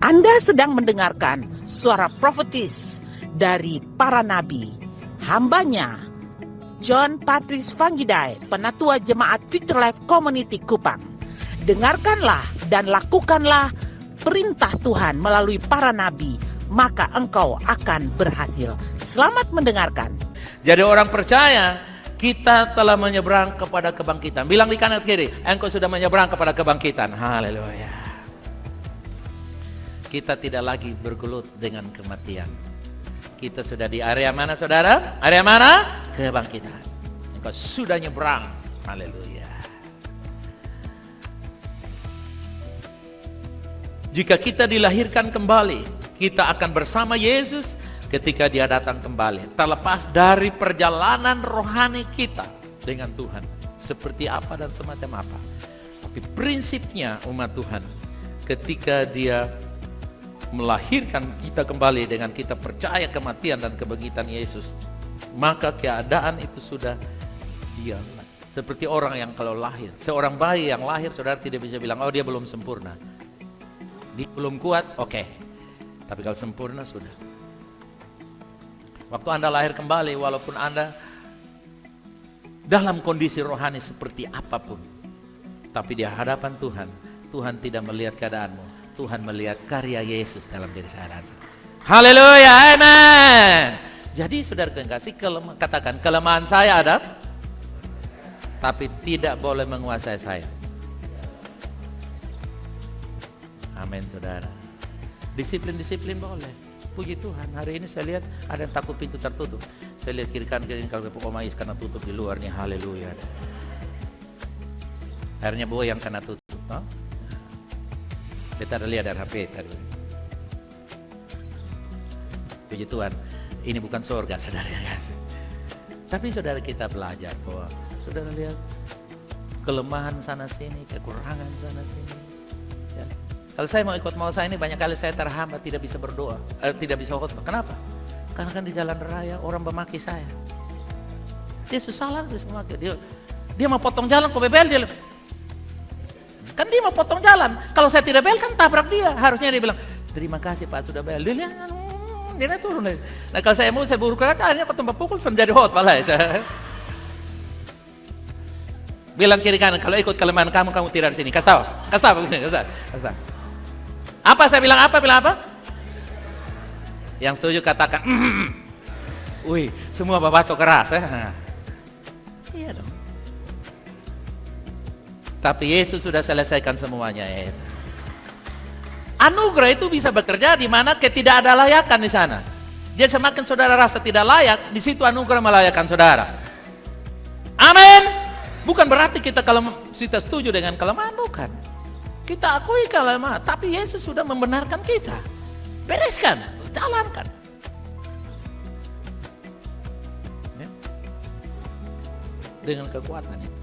Anda sedang mendengarkan suara profetis dari para nabi, hambanya John Patrice Vanggidai, Penatua Jemaat Victory Life Community Kupang. Dengarkanlah dan lakukanlah perintah Tuhan melalui para nabi, maka engkau akan berhasil. Selamat mendengarkan. Jadi orang percaya kita telah menyeberang kepada kebangkitan. Bilang di kanan kiri, engkau sudah menyeberang kepada kebangkitan. Haleluya. Kita tidak lagi bergelut dengan kematian. Kita sudah di area mana, saudara? Area mana? Kebangkitan. Engkau sudah nyebrang. Haleluya. Jika kita dilahirkan kembali, kita akan bersama Yesus ketika Dia datang kembali. Terlepas dari perjalanan rohani kita dengan Tuhan, seperti apa dan semacam apa. Tapi prinsipnya umat Tuhan, ketika Dia melahirkan kita kembali dengan kita percaya kematian dan kebangkitan Yesus, maka keadaan itu sudah Dia. Seperti orang yang kalau lahir, seorang bayi yang lahir, saudara tidak bisa bilang, oh dia belum sempurna, dia belum kuat, oke. Tapi kalau sempurna sudah. Waktu Anda lahir kembali, walaupun Anda dalam kondisi rohani seperti apapun, tapi di hadapan Tuhan, Tuhan tidak melihat keadaanmu. Tuhan melihat karya Yesus dalam diri saya. Haleluya, amen. Jadi saudara kekasih, katakan kelemahan saya ada, tapi tidak boleh menguasai saya. Amin saudara. Disiplin boleh. Puji Tuhan, hari ini saya lihat ada yang takut pintu tertutup. Saya lihat kiri kanan kalau Omais karena tutup di luarnya, haleluya. Akhirnya boy yang kena tutup, no? Kita ada lihat dari HP tadi. Puji Tuhan, ini bukan surga saudara. Tapi saudara kita belajar bahwa saudara lihat kelemahan sana sini, kekurangan sana sini. Ya. Kalau saya mau ikut mau saya ini banyak kali saya terhambat, tidak bisa berdoa, tidak bisa khotbah. Kenapa? Karena kan di jalan raya orang memaki saya. Dia susah lah bisa memaki. Dia mau potong jalan kok bebel dia. Kan dia mau potong jalan. Kalau saya tidak bel kan tabrak dia. Harusnya dia bilang, terima kasih Pak sudah bel. Dia lihat, dia turun. Nah kalau saya mau saya buru kaca, akhirnya ketemu pukul menjadi hot malah. Bilang kiri kanan, kalau ikut kelemahan kamu tidak di sini. Kasih tahu. Apa saya bilang apa? Yang setuju katakan. Wih, semua babato keras. Iya dong. Tapi Yesus sudah selesaikan semuanya. Anugerah itu bisa bekerja di mana tidak ada layakan di sana. Jadi semakin saudara rasa tidak layak, di situ anugerah melayakkan saudara. Amin. Bukan berarti kita setuju dengan kelemahan, bukan. Kita akui kelemahan, tapi Yesus sudah membenarkan kita. Bereskan, jalankan. Dengan kekuatan itu.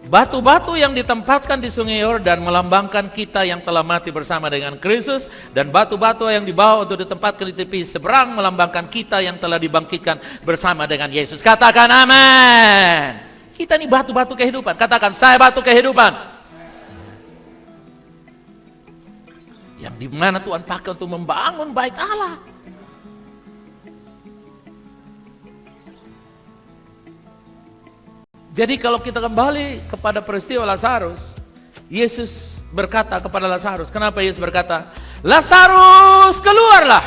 Batu-batu yang ditempatkan di sungai Yordan melambangkan kita yang telah mati bersama dengan Kristus, dan batu-batu yang dibawa untuk ditempatkan di tepi seberang melambangkan kita yang telah dibangkitkan bersama dengan Yesus. Katakan amin. Kita ini batu-batu kehidupan. Katakan saya batu kehidupan. Yang dimana Tuhan pakai untuk membangun bait Allah. Jadi kalau kita kembali kepada peristiwa Lazarus, Yesus berkata kepada Lazarus, kenapa Yesus berkata, Lazarus keluarlah.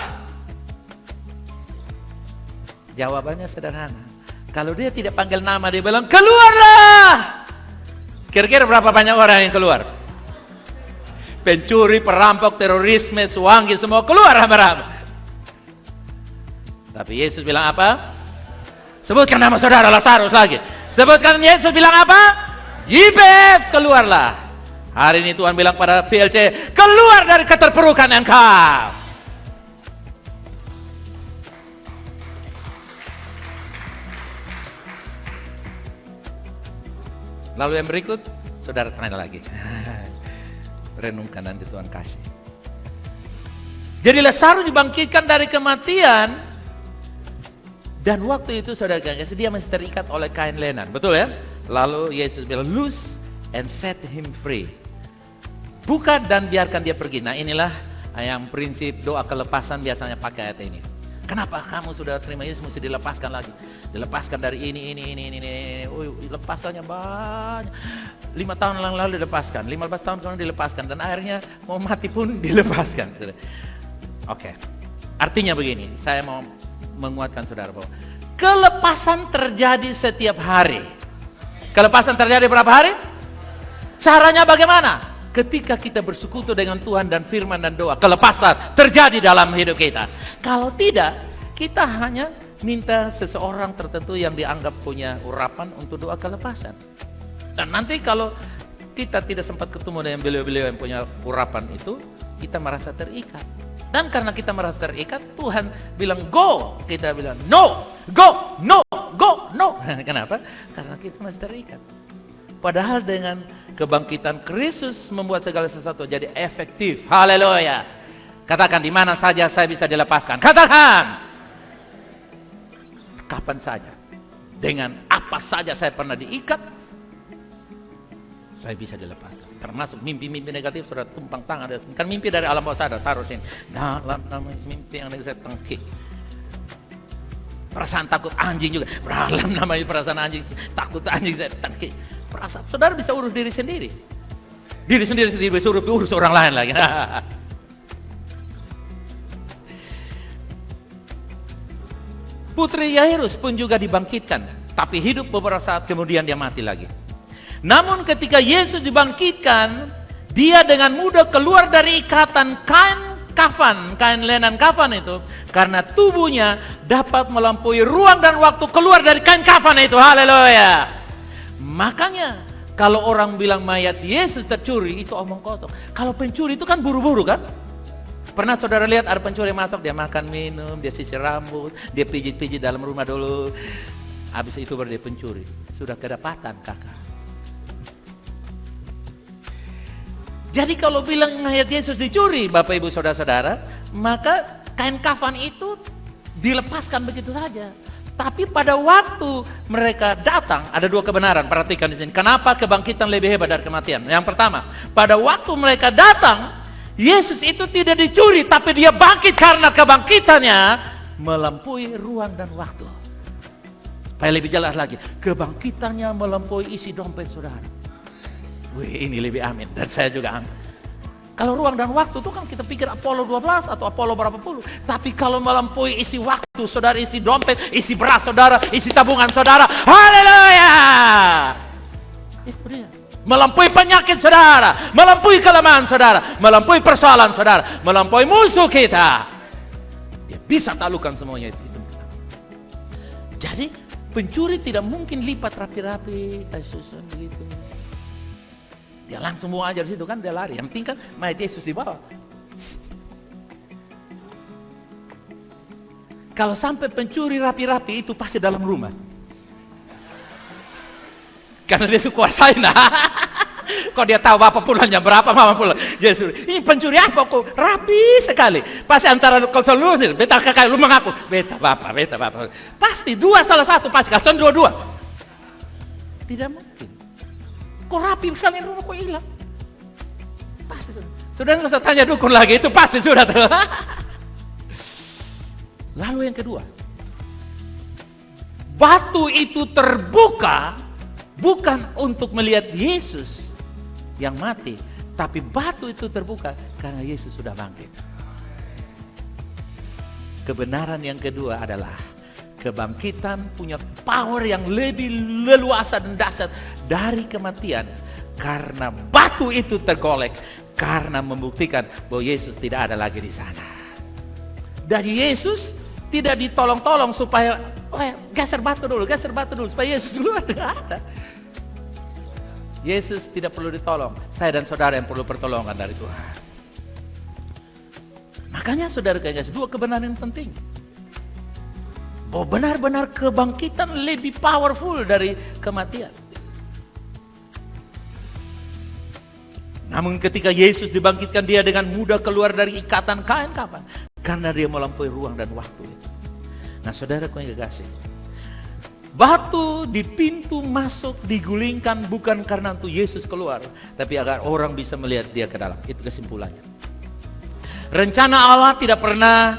Jawabannya sederhana. Kalau dia tidak panggil nama, dia bilang keluarlah. Kira-kira berapa banyak orang yang keluar? Pencuri, perampok, terorisme, suwangi, semua keluar ramai-ramai. Tapi Yesus bilang apa? Sebutkan nama saudara Lazarus lagi. Sebutkan Yesus bilang apa? JPF keluarlah. Hari ini Tuhan bilang pada VLC, keluar dari keterpurukan engkau. Lalu yang berikut, saudara tanya lagi. Renungkan nanti Tuhan kasih. Jadi Lazarus dibangkitkan dari kematian. Dan waktu itu saudara kasih, dia masih terikat oleh kain lenan, betul ya? Lalu Yesus bilang, loose and set him free. Buka dan biarkan dia pergi. Nah inilah yang prinsip doa kelepasan biasanya pakai ayat ini. Kenapa kamu sudah terima Yesus mesti dilepaskan lagi? Dilepaskan dari ini. Lepasannya banyak. 5 tahun lalu dilepaskan, 15 tahun kemudian dilepaskan, dan akhirnya mau mati pun dilepaskan. Oke. Artinya begini, saya mau menguatkan saudara bahwa kelepasan terjadi setiap hari. Kelepasan terjadi berapa hari? Caranya bagaimana? Ketika kita bersekutu dengan Tuhan dan firman dan doa, kelepasan terjadi dalam hidup kita. Kalau tidak, kita hanya minta seseorang tertentu yang dianggap punya urapan untuk doa kelepasan. Dan nanti kalau kita tidak sempat ketemu dengan beliau-beliau yang punya urapan itu, kita merasa terikat. Dan karena kita merasa terikat, Tuhan bilang go, kita bilang no, go, no, go, no. Kenapa? Karena kita masih terikat. Padahal dengan kebangkitan Kristus membuat segala sesuatu jadi efektif. Haleluya. Katakan, di mana saja saya bisa dilepaskan. Katakan. Kapan saja. Dengan apa saja saya pernah diikat, saya bisa dilepaskan. Termasuk mimpi-mimpi negatif, saudara tumpang tangan. Kan mimpi dari alam bawah sadar, taruh sini. Dalam mimpi yang saya tengkik. Perasaan takut anjing juga. Dalam namanya perasaan anjing, takut anjing saya tengkik. Perasaan, saudara bisa urus diri sendiri. Diri sendiri bisa urus orang lain lagi. Putri Yairus pun juga dibangkitkan, tapi hidup beberapa saat kemudian dia mati lagi. Namun ketika Yesus dibangkitkan, dia dengan mudah keluar dari ikatan kain lenan kafan itu, karena tubuhnya dapat melampaui ruang dan waktu keluar dari kain kafan itu. Haleluya. Makanya kalau orang bilang mayat Yesus tercuri, itu omong kosong. Kalau pencuri itu kan buru-buru kan? Pernah saudara lihat ada pencuri masuk, dia makan minum, dia sisir rambut, dia pijit-pijit dalam rumah dulu. Habis itu baru dia pencuri. Sudah kedapatan kakak. Jadi kalau bilang mayat Yesus dicuri, Bapak Ibu Saudara-saudara, maka kain kafan itu dilepaskan begitu saja. Tapi pada waktu mereka datang, ada 2 kebenaran, perhatikan di sini. Kenapa kebangkitan lebih hebat dari kematian? Yang pertama, pada waktu mereka datang, Yesus itu tidak dicuri, tapi dia bangkit karena kebangkitannya melampaui ruang dan waktu. Supaya lebih jelas lagi, kebangkitannya melampaui isi dompet saudara. Wih, ini lebih amin, dan saya juga amin. Kalau ruang dan waktu itu kan kita pikir Apollo 12 atau Apollo berapa puluh. Tapi kalau melampaui isi waktu, saudara, isi dompet, isi beras saudara, isi tabungan saudara. Haleluya. Itu dia. Melampaui penyakit saudara, melampaui kelemahan saudara, melampaui persoalan saudara, melampaui musuh kita. Dia bisa taklukkan semuanya itu. Jadi pencuri tidak mungkin lipat rapi-rapi, kayak susun begitu. Dia langsung mau aja di situ kan, dia lari. Yang penting kan mayat Yesus di bawah. Kalau sampai pencuri rapi-rapi itu pasti dalam rumah. Karena dia kuasain. Kok dia tahu bapak pulang jam berapa, mama pulang. Yesus, ini pencuri apa kok rapi sekali. Pasti antara kau selalu beta kakak lu mengaku, beta bapak. Pasti salah satu pasti kasih dua. Tidak mungkin. Kok rapi sekali rumah kok hilang? Pasti sudah. Sudah nggak usah tanya dukun lagi, itu pasti sudah tuh. Lalu yang kedua, batu itu terbuka bukan untuk melihat Yesus yang mati, tapi batu itu terbuka karena Yesus sudah bangkit. Kebenaran yang kedua adalah kebangkitan punya power yang lebih leluasa dan dahsyat dari kematian, karena batu itu tergolek, karena membuktikan bahwa Yesus tidak ada lagi di sana. Dan Yesus tidak ditolong-tolong supaya geser batu dulu supaya Yesus keluar. Tidak ada. Yesus tidak perlu ditolong. Saya dan saudara yang perlu pertolongan dari Tuhan. Makanya saudara kayaknya 2 kebenaran yang penting. Bahwa benar-benar kebangkitan lebih powerful dari kematian. Namun ketika Yesus dibangkitkan, dia dengan mudah keluar dari ikatan kain kafan, karena dia melampaui ruang dan waktu itu. Nah saudara yang kekasih, Batu di pintu masuk digulingkan bukan karena untuk Yesus keluar, tapi agar orang bisa melihat dia ke dalam. Itu kesimpulannya. Rencana Allah tidak pernah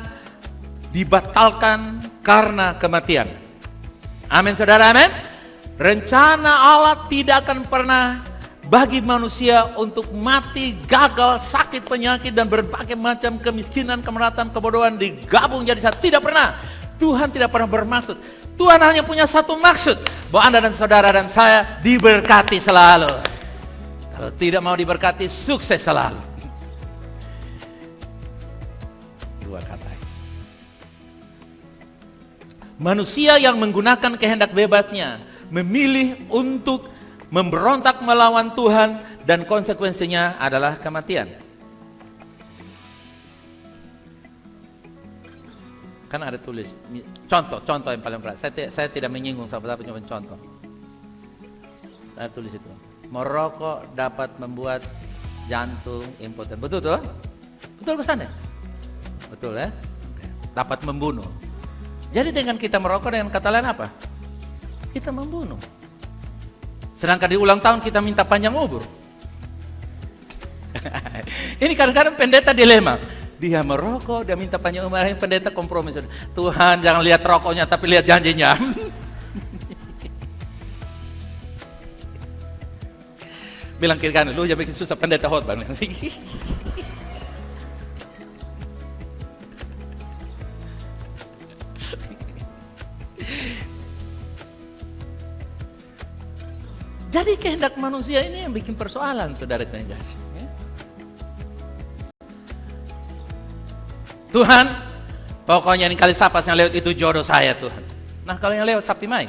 dibatalkan karena kematian. Amin saudara, amin. Rencana Allah tidak akan pernah bagi manusia untuk mati, gagal, sakit, penyakit, dan berbagai macam kemiskinan, kemerataan, kebodohan digabung jadi satu. Tidak pernah. Tuhan tidak pernah bermaksud. Tuhan hanya punya satu maksud, bahwa Anda dan saudara dan saya diberkati selalu. Kalau tidak mau diberkati, sukses selalu. Dua kata. Manusia yang menggunakan kehendak bebasnya, memilih untuk memberontak melawan Tuhan, dan konsekuensinya adalah kematian. Kan ada tulis contoh yang paling berat. Saya tidak menyinggung siapa-siapa, cuma contoh. Saya tulis itu. Merokok dapat membuat jantung impoten. Betul tuh? Betul pesannya? Betul ya? Dapat membunuh. Jadi dengan kita merokok, dengan kata lain apa? Kita membunuh. Sedangkan di ulang tahun kita minta panjang umur. Ini kadang-kadang pendeta dilema. Dia merokok, dia minta panjang umur, pendeta kompromi. Tuhan jangan lihat rokoknya, tapi lihat janjinya. Bilang kiri kanan, lu jangan bikin susah pendeta khotbah. Jadi kehendak manusia ini yang bikin persoalan, saudara yang kasih. Tuhan, pokoknya ini kali sapas yang lewat itu jodoh saya Tuhan. Nah kalau yang lewat Sabti Mai.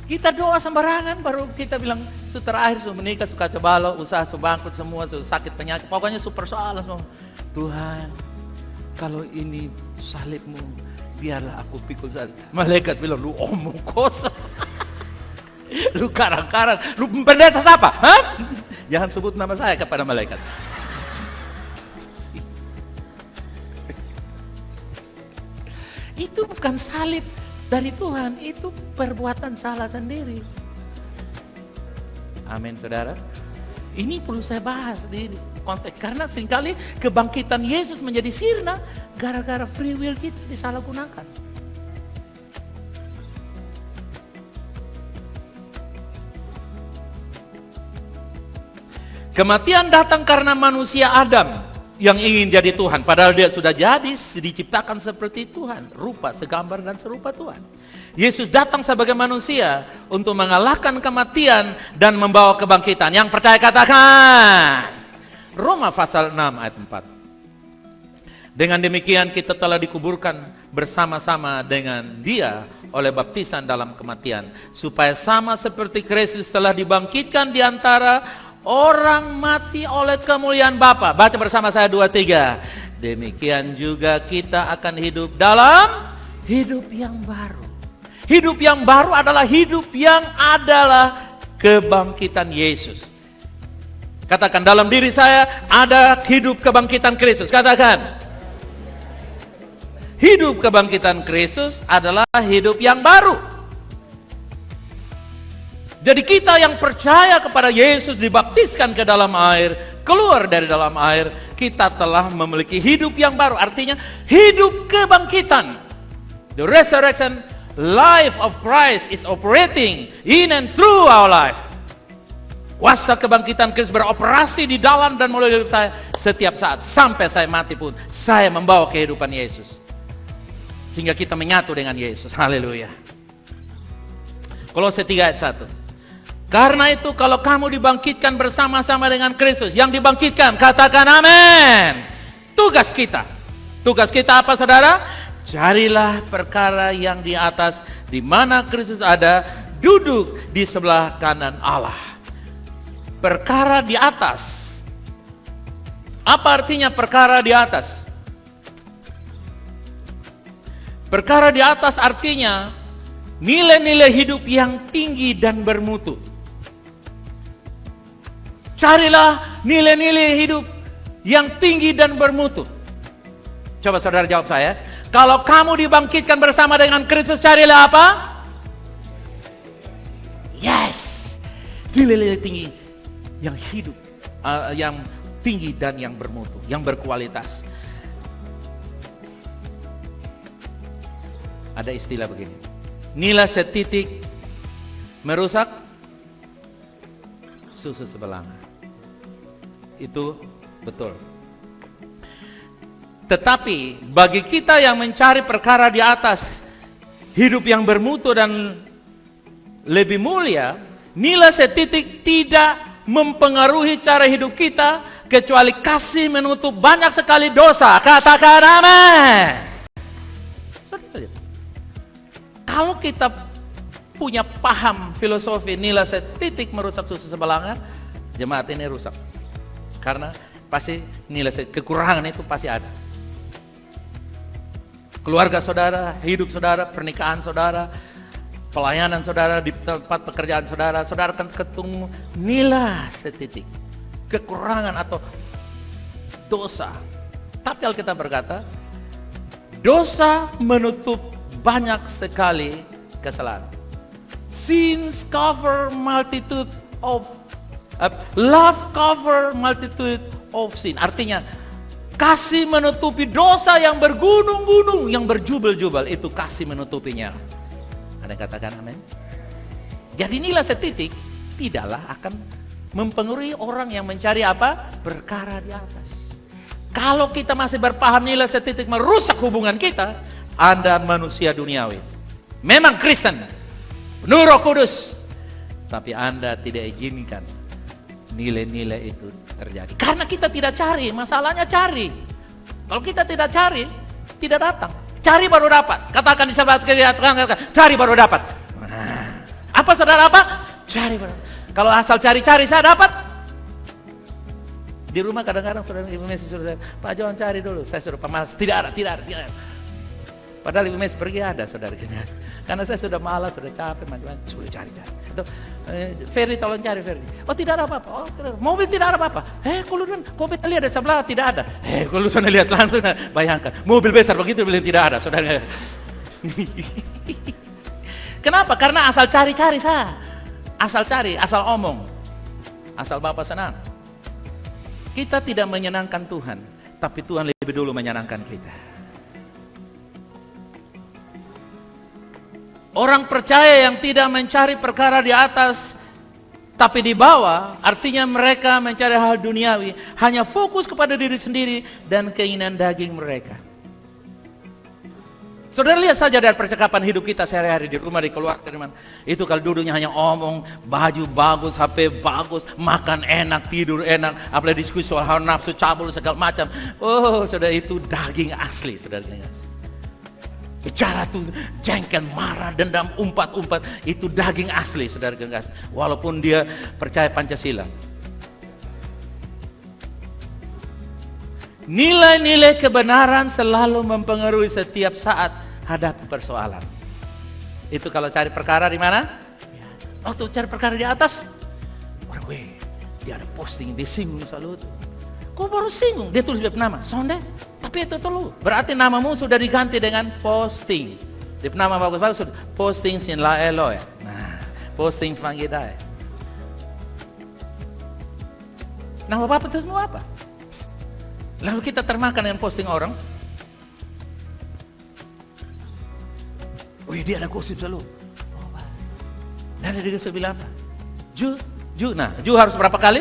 Kita doa sembarangan, baru kita bilang terakhir sudah menikah, suka cobalo, usaha subangkrut semua, sakit penyakit, pokoknya super soal semua. Tuhan, kalau ini salibmu, biarlah aku pikul salib. Malaikat bilang, lu omong kosong. Lu karang-karang, lu pendeta siapa? Hah? Jangan sebut nama saya kepada malaikat. Itu bukan salib dari Tuhan, itu perbuatan salah sendiri. Amin saudara. Ini perlu saya bahas di konteks, karena seringkali kebangkitan Yesus menjadi sirna gara-gara free will kita disalahgunakan. Kematian datang karena manusia Adam yang ingin jadi Tuhan. Padahal dia sudah jadi, diciptakan seperti Tuhan. Rupa, segambar dan serupa Tuhan. Yesus datang sebagai manusia untuk mengalahkan kematian dan membawa kebangkitan. Yang percaya katakan. Roma pasal 6 ayat 4. Dengan demikian kita telah dikuburkan bersama-sama dengan dia oleh baptisan dalam kematian. Supaya sama seperti Kristus telah dibangkitkan di antara orang mati oleh kemuliaan Bapa. Baca bersama saya 2-3. Demikian juga kita akan hidup dalam hidup yang baru. Hidup yang baru adalah hidup yang adalah kebangkitan Yesus. Katakan, dalam diri saya ada hidup kebangkitan Kristus. Katakan, hidup kebangkitan Kristus adalah hidup yang baru. Jadi kita yang percaya kepada Yesus, dibaptiskan ke dalam air, keluar dari dalam air, kita telah memiliki hidup yang baru. Artinya hidup kebangkitan. The resurrection life of Christ is operating in and through our life. Kuasa kebangkitan Kristus beroperasi di dalam dan melalui hidup saya setiap saat. Sampai saya mati pun, saya membawa kehidupan Yesus. Sehingga kita menyatu dengan Yesus. Haleluya. Kolose 3 ayat 1. Karena itu kalau kamu dibangkitkan bersama-sama dengan Kristus, yang dibangkitkan, katakan amin. Tugas kita apa saudara? Carilah perkara yang di atas, di mana Kristus ada, duduk di sebelah kanan Allah. Perkara di atas. Apa artinya perkara di atas? Perkara di atas artinya nilai-nilai hidup yang tinggi dan bermutu. Carilah nilai-nilai hidup yang tinggi dan bermutu. Coba saudara jawab saya. Kalau kamu dibangkitkan bersama dengan Kristus, carilah apa? Yes. Nilai-nilai tinggi yang hidup, yang tinggi dan yang bermutu, yang berkualitas. Ada istilah begini, nilai setitik merusak susu sebelanga. Itu betul. Tetapi bagi kita yang mencari perkara di atas, hidup yang bermutu dan lebih mulia, nilai setitik tidak mempengaruhi cara hidup kita, kecuali kasih menutup banyak sekali dosa. Katakan amin. Kalau kita punya paham filosofi nilai setitik merusak susu sebelanga, jemaat ini rusak. Karena pasti nilai kekurangan itu pasti ada. Keluarga saudara, hidup saudara, pernikahan saudara, pelayanan saudara, di tempat pekerjaan saudara, saudara akan ketemu nilai setitik kekurangan atau dosa. Tapi Alkitab berkata, dosa menutup banyak sekali kesalahan. Sins cover multitude of love cover multitude of sin. Artinya kasih menutupi dosa yang bergunung-gunung, yang berjubel-jubel, itu kasih menutupinya. Ada yang katakan amin? Jadi nilai setitik tidaklah akan mempengaruhi orang yang mencari apa? Perkara di atas. Kalau kita masih berpaham nilai setitik merusak hubungan kita, Anda manusia duniawi. Memang Kristen, penuh Roh Kudus, tapi Anda tidak izinkan nilai-nilai itu terjadi. Karena kita tidak cari, masalahnya cari. Kalau kita tidak cari, tidak datang. Cari baru dapat. Katakan di sahabat cari baru dapat. Apa saudara apa? Cari baru. Kalau asal cari-cari saya dapat. Di rumah kadang-kadang saudara Ibu Messi sudah, Pak Johan cari dulu. Saya suruh pemalas. Tidak ada. Padahal Ibu Messi pergi ada saudara. Karena saya sudah malas, sudah capek, macam-macam. Sudah cari-cari. Atau Ferdi tolong cari Ferdi. Oh tidak ada apa-apa. Oh, mobil tidak ada apa-apa. Kalau kita lihat di sebelah tidak ada. Kalau sana lihat langsung, bayangkan mobil besar begitu bilang tidak ada, saudara. Kenapa? Karena asal cari-cari saya. Asal cari, asal omong. Asal Bapak senang. Kita tidak menyenangkan Tuhan, tapi Tuhan lebih dulu menyenangkan kita. Orang percaya yang tidak mencari perkara di atas tapi di bawah, artinya mereka mencari hal duniawi, hanya fokus kepada diri sendiri dan keinginan daging mereka. Saudara lihat saja dari percakapan hidup kita sehari-hari di rumah, di keluarga, di mana. Itu kalau duduknya hanya omong, baju bagus, HP bagus, makan enak, tidur enak, apalagi diskusi soal hawa nafsu, cabul, segala macam. Oh, saudara, itu daging asli, saudara. Bicara tuh jengkel, marah, dendam, umpat-umpat, itu daging asli, saudara gengas. Walaupun dia percaya Pancasila. Nilai-nilai kebenaran selalu mempengaruhi setiap saat hadapi persoalan. Itu kalau cari perkara di mana? Waktu cari perkara di atas, dia ada posting, dia singgung selalu. Kok baru singgung? Dia tulis nama, sonde. Tapi itu tuh berarti namamu sudah diganti dengan posting. Dia nama bagus-bagus sudah posting sin la elo ya. Nah, posting Fangidai. Nama Bapak itu semua apa? Lalu kita termakan dengan posting orang. Wih, dia ada gosip selalu. Dan dia bilang apa? Ju. Nah, Ju harus berapa kali?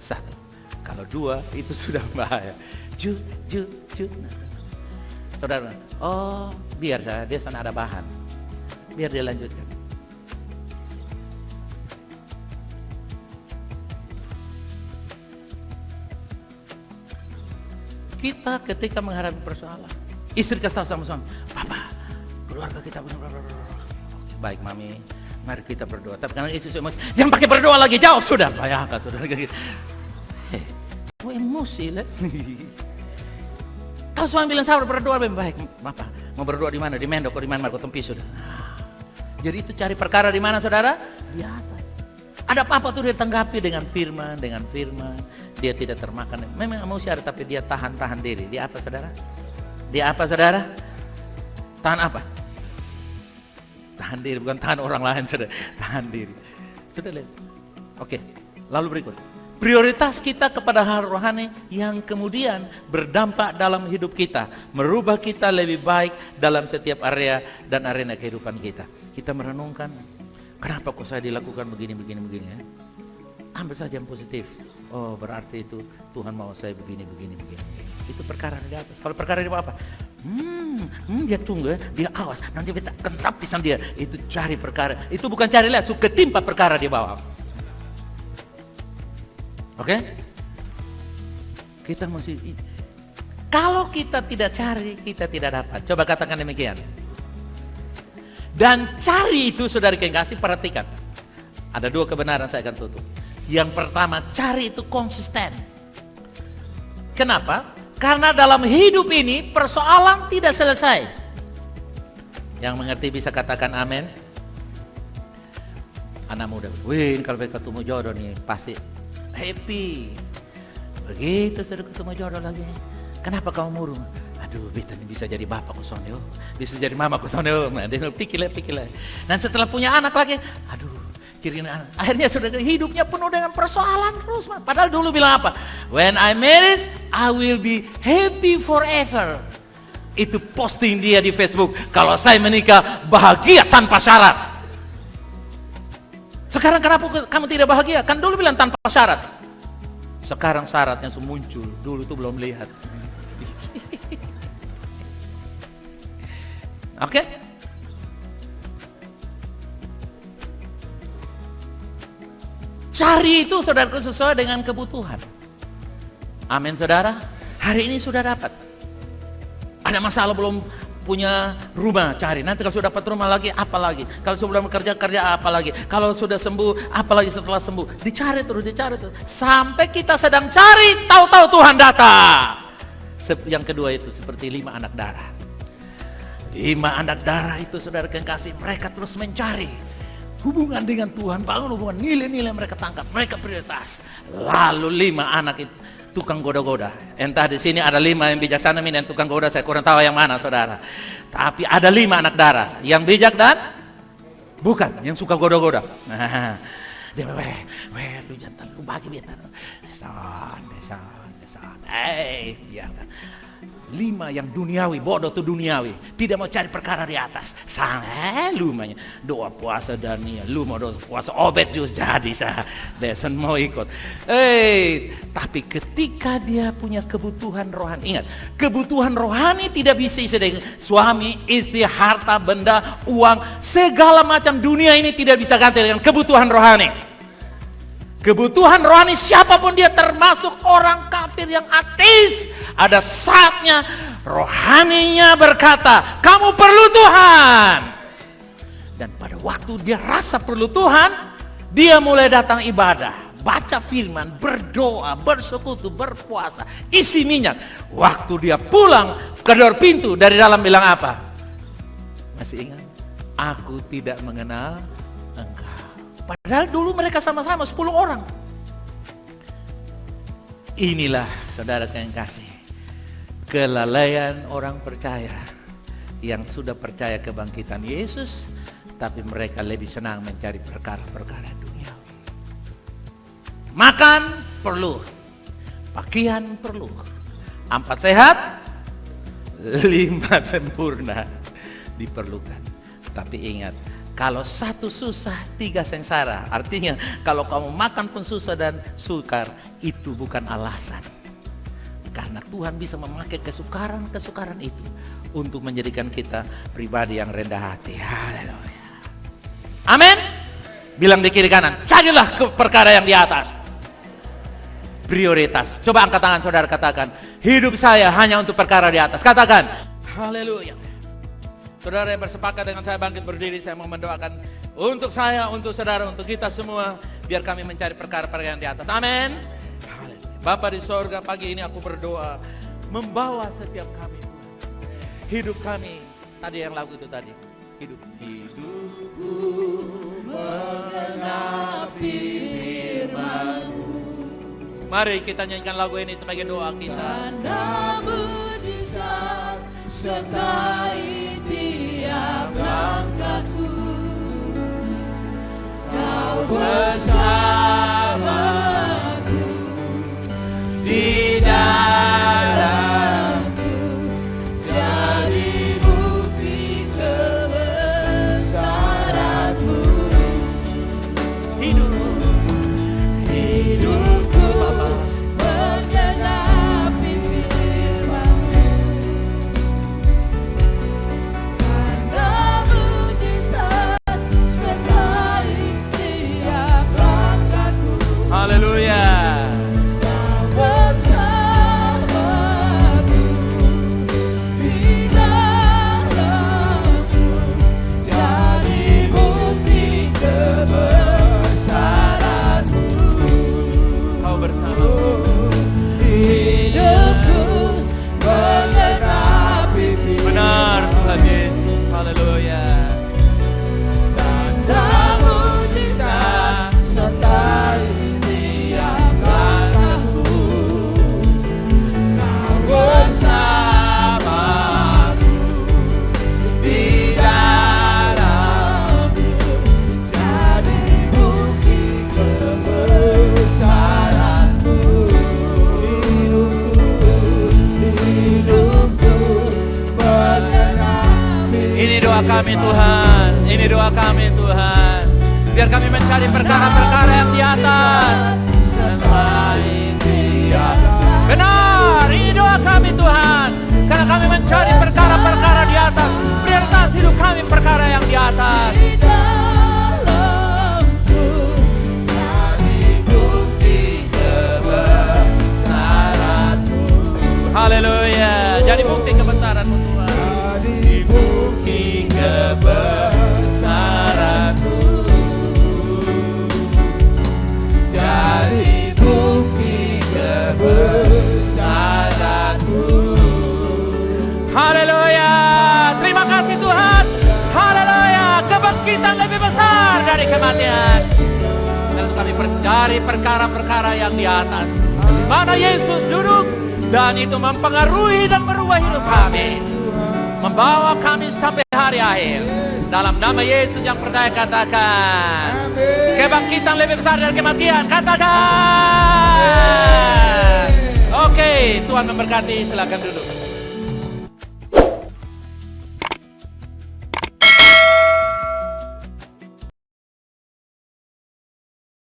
1. Kalau 2 itu sudah bahaya. Ju. Nah. Saudara, biar dia sana ada bahan. Biar dia lanjutkan. Kita ketika menghadapi persoalan, istri kasih tahu sama suami, Papa, keluarga kita benar-benar baik, Mami, mari kita berdoa. Tapi karena istri emosi, jangan pakai berdoa lagi, jawab sudah. Bayangkan saudara gitu. Emosi lah. Kalau suami bilang sabar berdoa lebih baik, Bapak mau berdoa di mana? Di Mendok, di mana? Marco Tempi sudah. Jadi itu cari perkara di mana, saudara? Di atas. Ada apa-apa tuh dia tanggapi dengan firman. Dia tidak termakan. Memang manusia tapi dia tahan diri. Dia apa saudara? Tahan apa? Tahan diri, bukan tahan orang lain, saudara. Tahan diri. Sudah lihat? Oke, lalu berikut. Prioritas kita kepada hal rohani yang kemudian berdampak dalam hidup kita, merubah kita lebih baik dalam setiap area dan arena kehidupan kita. Kita merenungkan, kenapa kok saya dilakukan begini ya? Ambil saja yang positif. Oh, berarti itu Tuhan mau saya begini. Itu perkara di atas. Kalau perkara di bawah apa? Dia tunggu ya, dia awas. Nanti kita kentap pisan dia. Itu cari perkara. Itu bukan cari lah, suka timpa perkara di bawah. Oke? Kita mesti, kalau kita tidak cari, kita tidak dapat. Coba katakan demikian. Dan cari itu, saudara yang kasih, perhatikan. Ada dua kebenaran saya akan tutup. Yang pertama, cari itu konsisten. Kenapa? Karena dalam hidup ini persoalan tidak selesai. Yang mengerti bisa katakan amin. Anak muda, kalau ketemu jodoh nih pasti happy. Begitu sudah ketemu jodoh lagi. Kenapa kamu murung? Aduh, beta ini bisa jadi bapak kusonyo, bisa jadi mama kusonyo. Nah, dia pikir. Dan setelah punya anak lagi, aduh, kirinya anak. Akhirnya sudah hidupnya penuh dengan persoalan terus. Padahal dulu bilang apa? When I married, I will be happy forever. Itu posting dia di Facebook. Kalau saya menikah, bahagia tanpa syarat. Sekarang kenapa kamu tidak bahagia? Kan dulu bilang tanpa syarat. Sekarang syaratnya muncul. Dulu tuh belum lihat. Oke? Cari itu saudaraku sesuai dengan kebutuhan. Amin saudara. Hari ini sudah dapat. Ada masalah belum punya rumah, cari. Nanti kalau sudah dapat rumah lagi, apa lagi? Kalau sudah bekerja, kerja apa lagi? Kalau sudah sembuh, apa lagi setelah sembuh? Dicari terus. Sampai kita sedang cari, tahu-tahu Tuhan datang. Yang kedua itu seperti 5 anak darah. 5 anak darah itu saudara kekasih, mereka terus mencari hubungan dengan Tuhan, bangun hubungan, nilai-nilai mereka tangkap, mereka prioritas. Lalu 5 anak itu tukang goda-goda. Entah di sini ada 5 yang bijaksana dan tukang goda, saya kurang tahu yang mana saudara. Tapi ada 5 anak darah, yang bijak dan bukan, yang suka goda-goda. Nah, dia lu jantan, lu bagi beta. Desan. Ya kan. 5 yang duniawi, bodoh tuh duniawi, tidak mau cari perkara di atas. Lumanya doa puasa Daniel, lu mau doa puasa Obed jus jadi sah, Deson mau ikut. Tapi ketika dia punya kebutuhan rohani, ingat, kebutuhan rohani tidak bisa isi dengan suami, istri, harta, benda, uang, segala macam dunia ini tidak bisa ganti dengan kebutuhan rohani. Kebutuhan rohani siapapun dia, termasuk orang kafir yang ateis, ada saatnya rohaninya berkata, kamu perlu Tuhan. Dan pada waktu dia rasa perlu Tuhan, dia mulai datang ibadah, baca firman, berdoa, bersekutu, berpuasa, isi minyak. Waktu dia pulang ke luar pintu, dari dalam bilang apa? Masih ingat? Aku tidak mengenal engkau. Padahal dulu mereka sama-sama 10 orang. Inilah saudara yang kasih, kelalaian orang percaya yang sudah percaya kebangkitan Yesus, tapi mereka lebih senang mencari perkara-perkara duniawi. Makan perlu, pakaian perlu, 4 sehat, 5 sempurna diperlukan. Tapi ingat, kalau 1 susah, 3 sengsara. Artinya kalau kamu makan pun susah dan sukar, itu bukan alasan. Karena Tuhan bisa memakai kesukaran-kesukaran itu untuk menjadikan kita pribadi yang rendah hati. Haleluya. Amin. Bilang di kiri kanan, carilah perkara yang di atas. Prioritas. Coba angkat tangan saudara, katakan, hidup saya hanya untuk perkara di atas. Katakan, haleluya. Saudara yang bersepakat dengan saya bangkit berdiri, saya mau mendoakan untuk saya, untuk saudara, untuk kita semua, biar kami mencari perkara-perkara yang di atas. Amin. Bapa di sorga, pagi ini aku berdoa, membawa setiap kami, hidup kami, tadi yang lagu itu tadi, hidupku menggenapi Mari kita nyanyikan lagu ini sebagai doa kita. Tanda mujizat sertai tiap langkahku, Kau bersamaku di dalamku, jadi bukti kebesaran-Mu. Hidupku menggenapi firman-Mu. Tanda mujizat sertai tiap langkahku. Haleluya. Kau bersamaku di dalamku, jadi bukti kebesaran-Mu. Kau bersama. Hidupku menggenapi Benar Tuhan Yesus. Haleluya. tanda mujizat sertai tiap langkahku. Kau bersamaku di dalamku, jadi bukti kebesaran-Mu. Hidupku menggenapi. Ini doa kami Tuhan. Ini doa kami Tuhan. Biar kami mencari perkara-perkara yang di atas. Sertai tiap Benar, ini doa kami Tuhan. Karena kami mencari perkara-perkara di atas. Prioritas hidup kami perkara yang di atas. di dalamku, jadi bukti kebesaran-Mu. Haleluya. Jadi bukti kebesaran-Mu Tuhan. Jadi bukti kebesaran-Mu. Jadi bukti kebesaran-Mu. Haleluya. Terima kasih Tuhan. Haleluya. Kebangkitan lebih besar dari kematian. Dan kami mencari perkara-perkara yang di atas. Di mana Yesus duduk. Dan itu mempengaruhi dan merubah hidup kami. Membawa kami sampai hari akhir. Dalam nama Yesus yang percaya katakan. Kebangkitan lebih besar dari kematian. Katakan. Oke, Tuhan memberkati. Silakan duduk.